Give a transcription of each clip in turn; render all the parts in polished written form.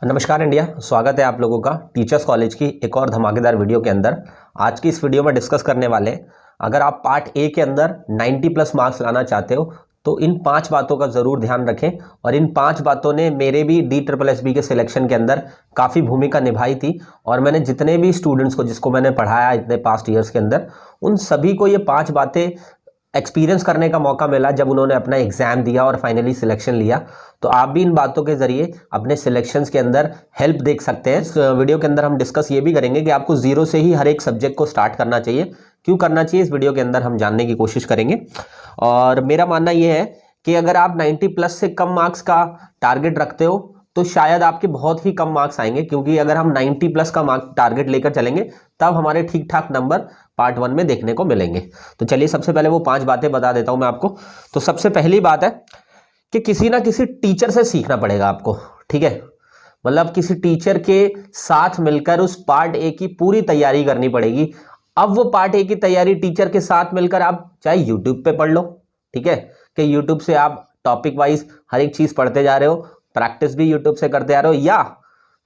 नमस्कार इंडिया, स्वागत है आप लोगों का टीचर्स कॉलेज की एक और धमाकेदार वीडियो के अंदर। आज की इस वीडियो में डिस्कस करने वाले, अगर आप पार्ट ए के अंदर 90 प्लस मार्क्स लाना चाहते हो तो इन 5 बातों का ज़रूर ध्यान रखें। और इन 5 बातों ने मेरे भी DSSB के सिलेक्शन के अंदर काफ़ी भूमिका निभाई थी। और मैंने जितने भी स्टूडेंट्स को जिसको मैंने पढ़ाया इतने पास्ट ईयर्स के अंदर, उन सभी को ये 5 बातें एक्सपीरियंस करने का मौका मिला जब उन्होंने अपना एग्जाम दिया और फाइनली सिलेक्शन लिया। तो आप भी इन बातों के जरिए अपने सिलेक्शंस के अंदर हेल्प देख सकते हैं। इस वीडियो के अंदर हम डिस्कस ये भी करेंगे कि आपको जीरो से ही हर एक सब्जेक्ट को स्टार्ट करना चाहिए, क्यों करना चाहिए, इस वीडियो के अंदर हम जानने की कोशिश करेंगे। और मेरा मानना यह है कि अगर आप 90 प्लस से कम मार्क्स का टारगेट रखते हो तो शायद आपके बहुत ही कम मार्क्स आएंगे, क्योंकि अगर हम 90 प्लस का मार्क टारगेट लेकर चलेंगे तब हमारे ठीक ठाक नंबर पार्ट 1 में देखने को मिलेंगे। तो चलिए सबसे पहले वो 5 बातें बता देता हूं मैं आपको। तो सबसे पहली बात है कि किसी ना किसी टीचर से सीखना पड़ेगा आपको, ठीक है। मतलब किसी टीचर के साथ मिलकर उस पार्ट ए की पूरी तैयारी करनी पड़ेगी। अब वो पार्ट ए की तैयारी टीचर के साथ मिलकर आप चाहे यूट्यूब पे पढ़ लो, ठीक है, कि यूट्यूब से आप टॉपिक वाइज हर एक चीज पढ़ते जा रहे हो, प्रैक्टिस भी यूट्यूब से करते आ रहे हो, या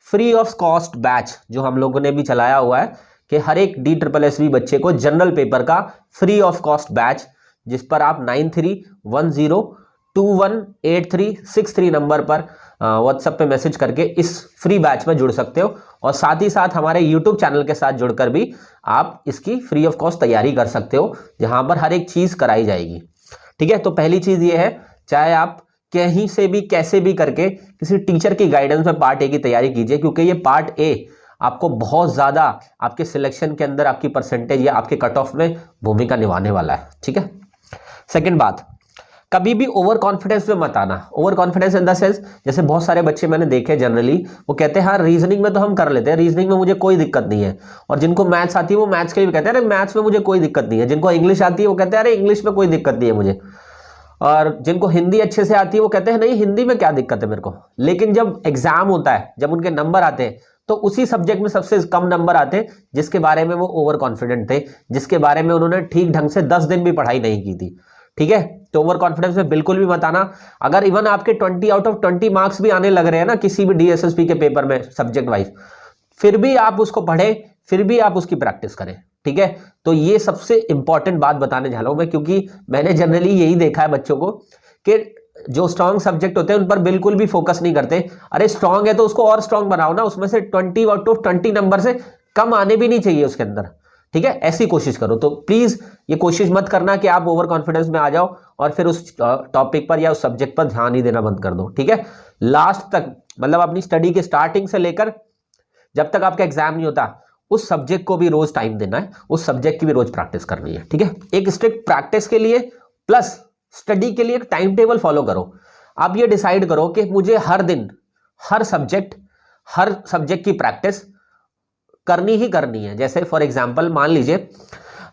फ्री ऑफ कॉस्ट बैच जो हम लोगों ने भी चलाया हुआ है कि हर एक DSSB बच्चे को जनरल पेपर का फ्री ऑफ कॉस्ट बैच, जिस पर आप 9310218363 नंबर पर व्हाट्सएप पे मैसेज करके इस फ्री बैच में जुड़ सकते हो। और साथ ही साथ हमारे यूट्यूब चैनल के साथ जुड़कर भी आप इसकी फ्री ऑफ कॉस्ट तैयारी कर सकते हो, जहां पर हर एक चीज कराई जाएगी, ठीक है। तो पहली चीज ये है, चाहे आप कहीं से भी कैसे भी करके किसी टीचर की गाइडेंस में पार्ट ए की तैयारी कीजिए, क्योंकि ये पार्ट ए आपको बहुत ज्यादा आपके सिलेक्शन के अंदर आपकी परसेंटेज या आपके कट ऑफ में भूमिका निभाने वाला है, ठीक है। सेकंड बात, कभी भी ओवर कॉन्फिडेंस में मत आना। Over confidence in the sense, जैसे बहुत सारे बच्चे मैंने देखे जनरली वो कहते हैं हाँ रीजनिंग में तो हम कर लेते हैं, रीजनिंग में मुझे कोई दिक्कत नहीं है। और जिनको मैथ्स आती है वो मैथ्स के लिए कहते हैं अरे मैथ्स में मुझे कोई दिक्कत नहीं है। जिनको इंग्लिश आती है वो कहते हैं अरे इंग्लिश में कोई दिक्कत नहीं है मुझे। और जिनको हिंदी अच्छे से आती है वो कहते हैं नहीं हिंदी में क्या दिक्कत है मेरे को। लेकिन जब एग्जाम होता है, जब उनके नंबर आते हैं, तो उसी सब्जेक्ट में सबसे कम नंबर आते हैं जिसके बारे में वो ओवर कॉन्फिडेंट थे, जिसके बारे में उन्होंने ठीक ढंग से 10 दिन भी पढ़ाई नहीं की थी, ठीक है। तो ओवर कॉन्फिडेंस में बिल्कुल भी मत आना। अगर इवन आपके 20 आउट ऑफ 20 मार्क्स भी आने लग रहे हैं ना किसी भी DSSB के पेपर में सब्जेक्ट वाइज, फिर भी आप उसको पढ़ें, फिर भी आप उसकी प्रैक्टिस करें, ठीक है। तो ये सबसे इंपॉर्टेंट बात बताने जा रहा हूं मैं, क्योंकि मैंने जनरली यही देखा है बच्चों को कि जो स्ट्रांग सब्जेक्ट होते हैं उन पर बिल्कुल भी फोकस नहीं करते। अरे स्ट्रांग है तो उसको और स्ट्रांग बनाओ ना, उसमें से 20 आउट ऑफ 20 नंबर से कम आने भी नहीं चाहिए उसके अंदर, ठीक है। ऐसी कोशिश करो। तो प्लीज ये कोशिश मत करना कि आप ओवर कॉन्फिडेंस में आ जाओ और फिर उस टॉपिक पर या उस सब्जेक्ट पर ध्यान ही देना बंद कर दो, ठीक है। लास्ट तक, मतलब अपनी स्टडी के स्टार्टिंग से लेकर जब तक आपका एग्जाम नहीं होता, उस सब्जेक्ट को भी रोज टाइम देना है, उस सब्जेक्ट की भी रोज प्रैक्टिस करनी है, ठीक है। एक स्ट्रिक्ट प्रैक्टिस के लिए प्लस स्टडी के लिए एक टाइम टेबल फॉलो करो। आप ये डिसाइड करो कि मुझे हर दिन हर सब्जेक्ट की प्रैक्टिस करनी ही करनी है। जैसे फॉर एग्जांपल मान लीजिए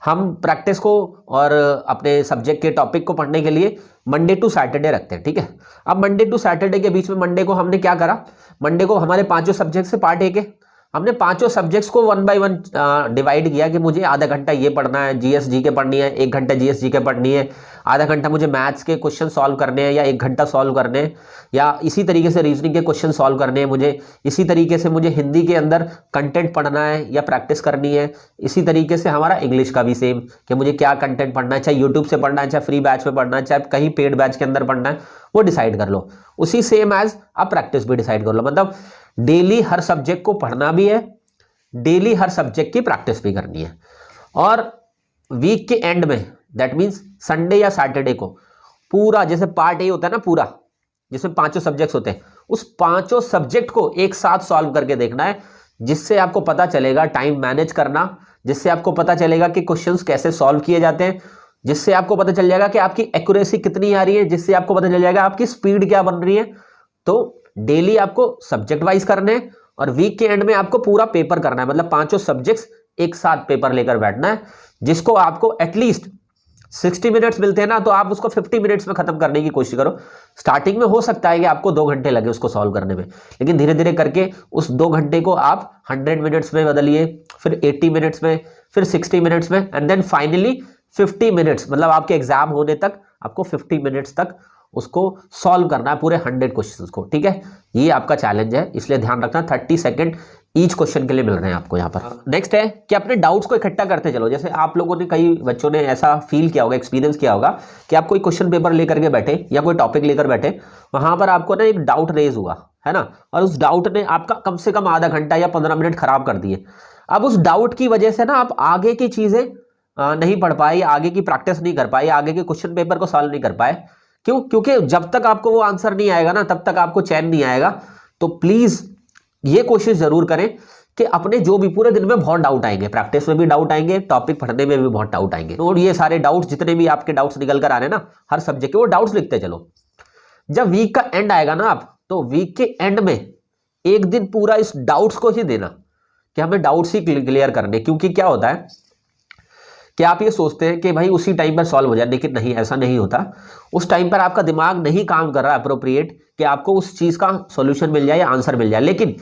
हम प्रैक्टिस को और अपने सब्जेक्ट के टॉपिक को पढ़ने के लिए मंडे टू सैटरडे रखते हैं, ठीक है। अब मंडे टू सैटरडे के बीच में मंडे को हमने क्या करा, मंडे को हमारे 5 सब्जेक्ट से पार्ट ए के हमने 5 सब्जेक्ट्स को 1 बाय 1 डिवाइड किया कि मुझे आधा घंटा ये पढ़ना है, GS GK पढ़नी है, 1 घंटा GS GK पढ़नी है, आधा घंटा मुझे मैथ्स के क्वेश्चन सॉल्व करने हैं या 1 घंटा सॉल्व करने हैं, या इसी तरीके से रीजनिंग के क्वेश्चन सॉल्व करने हैं मुझे, इसी तरीके से मुझे हिंदी के अंदर कंटेंट पढ़ना है या प्रैक्टिस करनी है, इसी तरीके से हमारा इंग्लिश का भी सेम कि मुझे क्या कंटेंट पढ़ना है, चाहे यूट्यूब से पढ़ना है, चाहे फ्री बैच में पढ़ना है, चाहे कहीं पेड बैच के अंदर पढ़ना है, वो डिसाइड कर लो। उसी सेम एज आप प्रैक्टिस भी डिसाइड कर लो। मतलब डेली हर सब्जेक्ट को पढ़ना भी है, डेली हर सब्जेक्ट की प्रैक्टिस भी करनी है। और वीक के एंड में, दैट मींस संडे या सैटरडे को पूरा, जैसे पार्ट ए होता है ना पूरा, जिसमें 5 सब्जेक्ट्स होते हैं, उस 5 सब्जेक्ट को एक साथ सॉल्व करके देखना है, जिससे आपको पता चलेगा टाइम मैनेज करना, जिससे आपको पता चलेगा कि क्वेश्चंस कैसे सॉल्व किए जाते हैं, जिससे आपको पता चल जाएगा कि आपकी एक्यूरेसी कितनी आ रही है, जिससे आपको पता चल जाएगा आपकी स्पीड क्या बन रही है। तो डेली आपको सब्जेक्ट वाइज करने हैं और वीक के एंड में आपको पूरा पेपर करना है। मतलब 5 सब्जेक्ट्स एक साथ पेपर लेकर बैठना है, जिसको आपको एटलीस्ट 60 मिनट्स मिलते हैं ना, तो आप उसको 50 मिनट्स में खत्म करने की कोशिश करो। स्टार्टिंग में हो सकता है कि आपको 2 घंटे लगे उसको सॉल्व करने में, लेकिन धीरे धीरे करके उस 2 घंटे को आप 100 मिनट्स में बदलिए, फिर 80 मिनट्स में, फिर 60 मिनट्स में, एंड देन फाइनली 50 मिनट्स, मतलब आपके एग्जाम होने तक आपको 50 मिनट्स तक उसको सॉल्व करना है पूरे 100 क्वेश्चंस को, ठीक है। ये आपका चैलेंज है, इसलिए ध्यान रखना 30 सेकंड ईच क्वेश्चन के लिए मिल रहे हैं आपको यहाँ पर। नेक्स्ट है कि अपने डाउट्स को इकट्ठा करते चलो। जैसे आप लोगों ने, कई बच्चों ने ऐसा फील किया होगा, एक्सपीरियंस किया होगा कि आप कोई क्वेश्चन पेपर लेकर के बैठे या कोई टॉपिक लेकर बैठे, वहां पर आपको ना एक डाउट रेज हुआ है ना, और उस डाउट ने आपका कम से कम आधा घंटा या 15 मिनट खराब कर दिए। अब उस डाउट की वजह से ना आप आगे की चीजें नहीं पढ़ पाए, आगे की प्रैक्टिस नहीं कर पाए, आगे के क्वेश्चन पेपर को सॉल्व नहीं कर पाए। क्यों? क्योंकि जब तक आपको वो आंसर नहीं आएगा ना, तब तक आपको चैन नहीं आएगा। तो प्लीज ये कोशिश जरूर करें कि अपने जो भी पूरे दिन में बहुत डाउट आएंगे, प्रैक्टिस में भी डाउट आएंगे, टॉपिक पढ़ने में भी बहुत डाउट आएंगे, और ये सारे डाउट्स जितने भी आपके डाउट्स निकल कर आ रहे हैं ना हर सब्जेक्ट के, वो डाउट्स लिखते चलो। जब वीक का एंड आएगा ना आप, तो वीक के एंड में एक दिन पूरा इस डाउट्स को ही देना कि हमें डाउट्स ही क्लियर करने। क्योंकि क्या होता है कि आप ये सोचते हैं कि भाई उसी टाइम पर सॉल्व हो जाए, लेकिन नहीं, ऐसा नहीं होता। उस टाइम पर आपका दिमाग नहीं काम कर रहा अप्रोप्रिएट कि आपको उस चीज का सॉल्यूशन मिल जाए या आंसर मिल जाए। लेकिन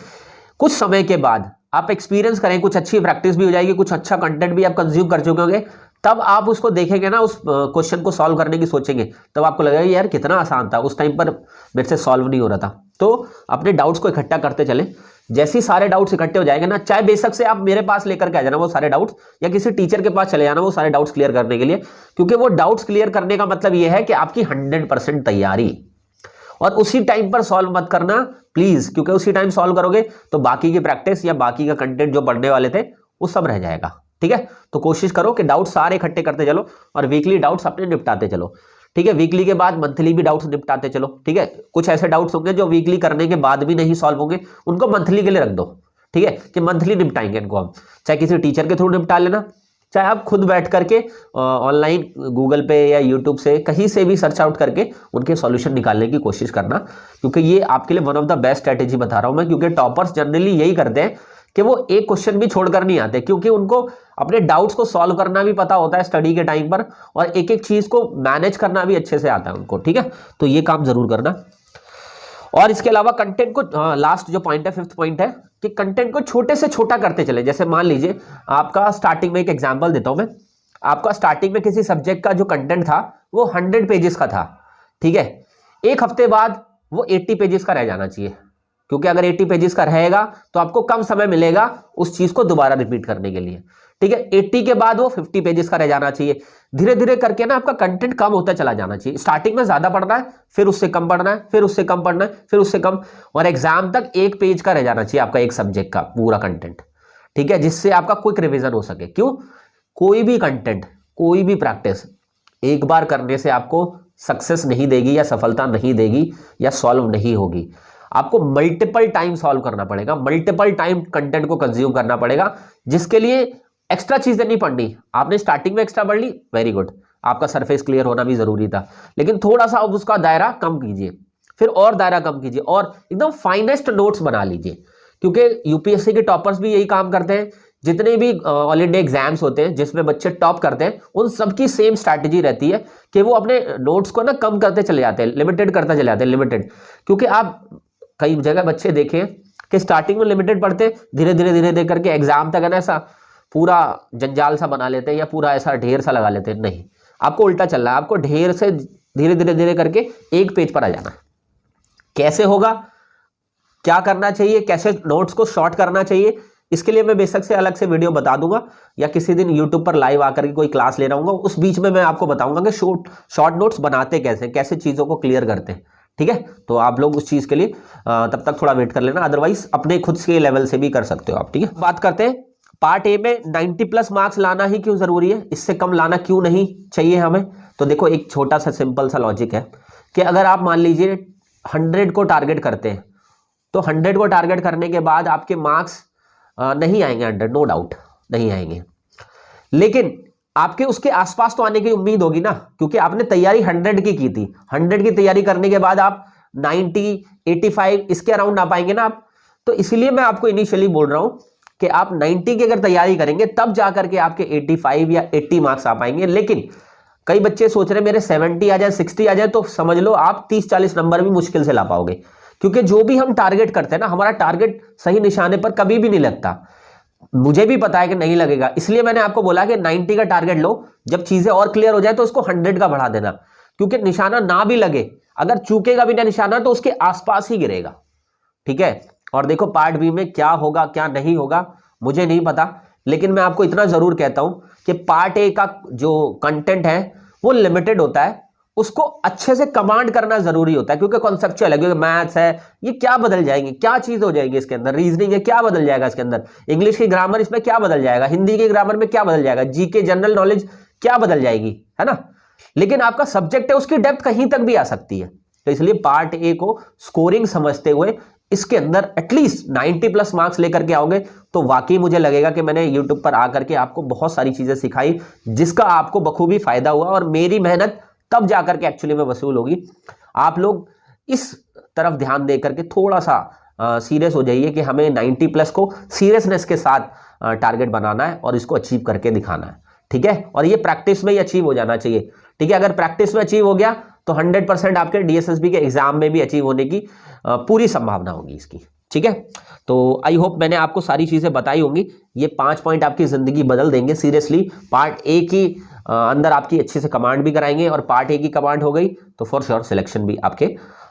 कुछ समय के बाद आप एक्सपीरियंस करें, कुछ अच्छी प्रैक्टिस भी हो जाएगी, कुछ अच्छा कंटेंट भी आप कंज्यूम कर चुके होंगे, तब आप उसको देखेंगे ना, उस क्वेश्चन को सॉल्व करने की सोचेंगे, तब आपको लगेगा यार कितना आसान था, उस टाइम पर मेरे से सॉल्व नहीं हो रहा था। तो अपने डाउट्स को इकट्ठा करते चले। जैसे ही सारे डाउट्स इकट्ठे हो जाएंगे ना, चाहे बेशक से आप मेरे पास लेकर के आ जाना वो सारे डाउट्स, या किसी टीचर के पास चले जाना वो सारे डाउट्स क्लियर करने के लिए, क्योंकि वो डाउट्स क्लियर करने का मतलब ये है कि आपकी 100% तैयारी। और उसी टाइम पर सॉल्व मत करना प्लीज, क्योंकि उसी टाइम सॉल्व करोगे तो बाकी की प्रैक्टिस या बाकी का कंटेंट जो पढ़ने वाले थे वो सब रह जाएगा, ठीक है। तो कोशिश करो कि डाउट्स सारे इकट्ठे करते चलो और वीकली डाउट्स अपने निपटाते चलो, ठीक है। वीकली के बाद मंथली भी डाउट्स निपटाते चलो, ठीक है। कुछ ऐसे डाउट्स होंगे जो वीकली करने के बाद भी नहीं सॉल्व होंगे, उनको मंथली के लिए रख दो, ठीक है, कि मंथली निपटाएंगे इनको हम। चाहे किसी टीचर के थ्रू निपटा लेना, चाहे आप खुद बैठ करके ऑनलाइन गूगल पे या यूट्यूब से कहीं से भी सर्च आउट करके उनके सॉल्यूशन निकालने की कोशिश करना, क्योंकि ये आपके लिए one of the best strategy बता रहा हूं मैं। क्योंकि टॉपर्स जनरली यही करते हैं कि वो एक क्वेश्चन भी छोड़कर नहीं आते, क्योंकि उनको अपने डाउट्स को सॉल्व करना भी पता होता है स्टडी के टाइम पर, और एक एक चीज को मैनेज करना भी अच्छे से आता है उनको, ठीक है। तो ये काम जरूर करना। और इसके अलावा कंटेंट को, लास्ट जो पॉइंट है, 5th पॉइंट है कि कंटेंट को छोटे से छोटा करते चले। जैसे मान लीजिए आपका स्टार्टिंग में, एक एग्जांपल देता हूं मैं, आपका स्टार्टिंग में किसी सब्जेक्ट का जो कंटेंट था वो 100 पेजेस का था, ठीक है। एक हफ्ते बाद वो 80 पेजेस का रह जाना चाहिए, क्योंकि अगर 80 पेजेस का रहेगा तो आपको कम समय मिलेगा उस चीज को दोबारा रिपीट करने के लिए, ठीक है। 80 के बाद वो 50 पेजेस का रह जाना चाहिए। धीरे धीरे करके ना आपका कंटेंट कम होता चला जाना चाहिए। स्टार्टिंग में ज्यादा पढ़ना है, फिर उससे कम पढ़ना है, फिर उससे कम पढ़ना है, फिर उससे कम, और एग्जाम तक 1 पेज का रह जाना चाहिए आपका एक सब्जेक्ट का पूरा कंटेंट, ठीक है, जिससे आपका क्विक रिवीजन हो सके। क्यों? कोई भी कंटेंट, कोई भी प्रैक्टिस एक बार करने से आपको सक्सेस नहीं देगी या सफलता नहीं देगी या सॉल्व नहीं होगी। आपको मल्टीपल टाइम सॉल्व करना पड़ेगा, मल्टीपल टाइम कंटेंट को कंज्यूम करना पड़ेगा, जिसके लिए एक्स्ट्रा चीजें नहीं पढ़नी। आपने स्टार्टिंग में एक्स्ट्रा पढ़ ली, वेरी गुड, आपका सरफेस क्लियर होना भी जरूरी था, लेकिन थोड़ा सा अब उसका दायरा कम कीजिए, फिर और दायरा कम कीजिए, और एकदम फाइनेस्ट नोट्स बना लीजिए। क्योंकि यूपीएससी के टॉपर्स भी यही काम करते हैं। जितने भी ऑल इंडिया एग्जाम्स होते हैं जिसमें बच्चे टॉप करते हैं, उन सबकी सेम स्ट्रैटेजी रहती है कि वो अपने नोट्स को ना कम करते चले जाते हैं, लिमिटेड करते चले जाते हैं, लिमिटेड। क्योंकि आप कई जगह बच्चे देखें कि स्टार्टिंग में लिमिटेड पढ़ते, धीरे धीरे धीरे धीरे करके एग्जाम तक है ना ऐसा पूरा जंजाल सा बना लेते हैं या पूरा ऐसा ढेर सा लगा लेते हैं। नहीं, आपको उल्टा चल रहा है, आपको ढेर से धीरे धीरे धीरे करके एक पेज पर आ जाना है। कैसे होगा, क्या करना चाहिए, कैसे नोट्स को शॉर्ट करना चाहिए, इसके लिए मैं बेशक से अलग से वीडियो बता दूंगा, या किसी दिन यूट्यूब पर लाइव आकर के कोई क्लास ले रहा हूँ, उस बीच में मैं आपको बताऊंगा कि शॉर्ट नोट्स बनाते कैसे, कैसे चीजों को क्लियर करते हैं, ठीक है। तो आप लोग उस चीज के लिए तब तक थोड़ा वेट कर लेना, अदरवाइज अपने खुद के लेवल से भी कर सकते हो आप, ठीक है। बात करते हैं पार्ट ए में 90+ मार्क्स लाना ही क्यों जरूरी है, इससे कम लाना क्यों नहीं चाहिए हमें। तो देखो, एक छोटा सा सिंपल सा लॉजिक है कि अगर आप मान लीजिए 100 को टारगेट करते हैं, तो 100 को टारगेट करने के बाद आपके मार्क्स नहीं आएंगे 100, नो डाउट नहीं आएंगे, लेकिन आपके उसके आसपास तो आने की उम्मीद होगी ना, क्योंकि आपने तैयारी 100 की थी। 100 की तैयारी करने के बाद आप 90, 85 इसके अराउंड आ पाएंगे ना आप। तो इसीलिए मैं आपको इनिशियली बोल रहा हूं कि आप 90 की अगर तैयारी करेंगे तब जाकर के आपके 85 या 80 मार्क्स आ पाएंगे। लेकिन कई बच्चे सोच रहे हैं मेरे 70 आ जाए, 60 आ जाए, तो समझ लो आप 30-40 नंबर भी मुश्किल से ला पाओगे, क्योंकि जो भी हम टारगेट करते हैं ना, हमारा टारगेट सही निशाने पर कभी भी नहीं लगता। मुझे भी पता है कि नहीं लगेगा, इसलिए मैंने आपको बोला कि 90 का टारगेट लो, जब चीजें और क्लियर हो जाए तो उसको 100 का बढ़ा देना, क्योंकि निशाना ना भी लगे अगर चूकेगा भी ना निशाना तो उसके आसपास ही गिरेगा, ठीक है। और देखो पार्ट बी में क्या होगा क्या नहीं होगा मुझे नहीं पता, लेकिन मैं आपको इतना जरूर कहता हूं कि पार्ट ए का जो कंटेंट है वो लिमिटेड होता है, उसको अच्छे से कमांड करना जरूरी होता है, क्योंकि कॉन्सेप्चुअल है, क्योंकि मैथ्स है, ये क्या बदल जाएंगे, क्या चीज हो जाएगी इसके अंदर, रीजनिंग है क्या बदल जाएगा इसके अंदर, इंग्लिश की ग्रामर इसमें क्या बदल जाएगा, हिंदी की ग्रामर में क्या बदल जाएगा, जीके जनरल नॉलेज क्या बदल जाएगी, है ना। लेकिन आपका सब्जेक्ट है उसकी डेप्थ कहीं तक भी आ सकती है, तो इसलिए पार्ट ए को स्कोरिंग समझते हुए इसके अंदर एटलीस्ट 90+ मार्क्स लेकर के आओगे तो वाकई मुझे लगेगा कि मैंने YouTube पर आकर के आपको बहुत सारी चीजें सिखाई जिसका आपको बखूबी फायदा हुआ, और मेरी मेहनत तब जाकर के एक्चुअली में वसूल होगी। आप लोग इस तरफ ध्यान दे करके थोड़ा सा सीरियस हो जाइए कि हमें 90+ को सीरियसनेस के साथ टारगेट बनाना है और इसको अचीव करके दिखाना है, ठीक है। और ये प्रैक्टिस में ही अचीव हो जाना चाहिए, ठीक है। अगर प्रैक्टिस में अचीव हो गया तो 100% आपके DSSB के एग्जाम में भी अचीव होने की पूरी संभावना होगी इसकी, ठीक है। तो आई होप मैंने आपको सारी चीजें बताई होंगी, ये 5 पॉइंट आपकी जिंदगी बदल देंगे सीरियसली। पार्ट ए की अंदर आपकी अच्छे से कमांड भी कराएंगे, और पार्ट ए की कमांड हो गई तो फॉर श्योर सिलेक्शन भी आपके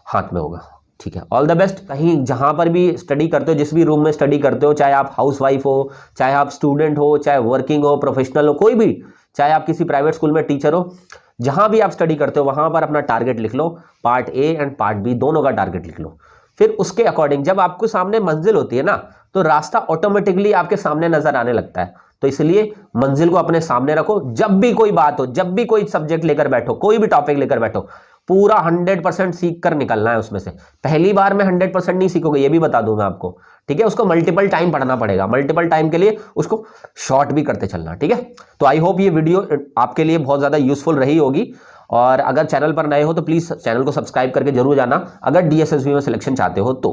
हाथ में होगा, ठीक है। All the best. कहीं जहां पर भी स्टडी करते हो, जिस भी रूम में स्टडी करते हो, चाहे आप हाउसवाइफ हो, चाहे आप स्टूडेंट हो, चाहे वर्किंग हो, प्रोफेशनल हो, कोई भी, चाहे आप किसी प्राइवेट स्कूल में टीचर हो, जहां भी आप स्टडी करते हो वहां पर अपना टारगेट लिख लो, part A and part B दोनों का टारगेट लिख लो। फिर उसके अकॉर्डिंग जब आपको सामने मंजिल होती है ना, तो रास्ता ऑटोमेटिकली आपके सामने नजर आने लगता है। तो इसलिए मंजिल को अपने सामने रखो, जब भी कोई बात हो, जब भी कोई सब्जेक्ट लेकर बैठो, कोई भी टॉपिक लेकर बैठो, पूरा 100% सीख कर निकलना है उसमें से। पहली बार में 100% नहीं सीखोगे, ये भी बता दूं मैं आपको, ठीक है। उसको मल्टीपल टाइम पढ़ना पड़ेगा, मल्टीपल टाइम के लिए उसको शॉर्ट भी करते चलना, ठीक है। तो आई होप ये वीडियो आपके लिए बहुत ज्यादा यूजफुल रही होगी, और अगर चैनल पर नए हो तो प्लीज चैनल को सब्सक्राइब करके जरूर जाना अगर DSSB में सिलेक्शन चाहते हो तो।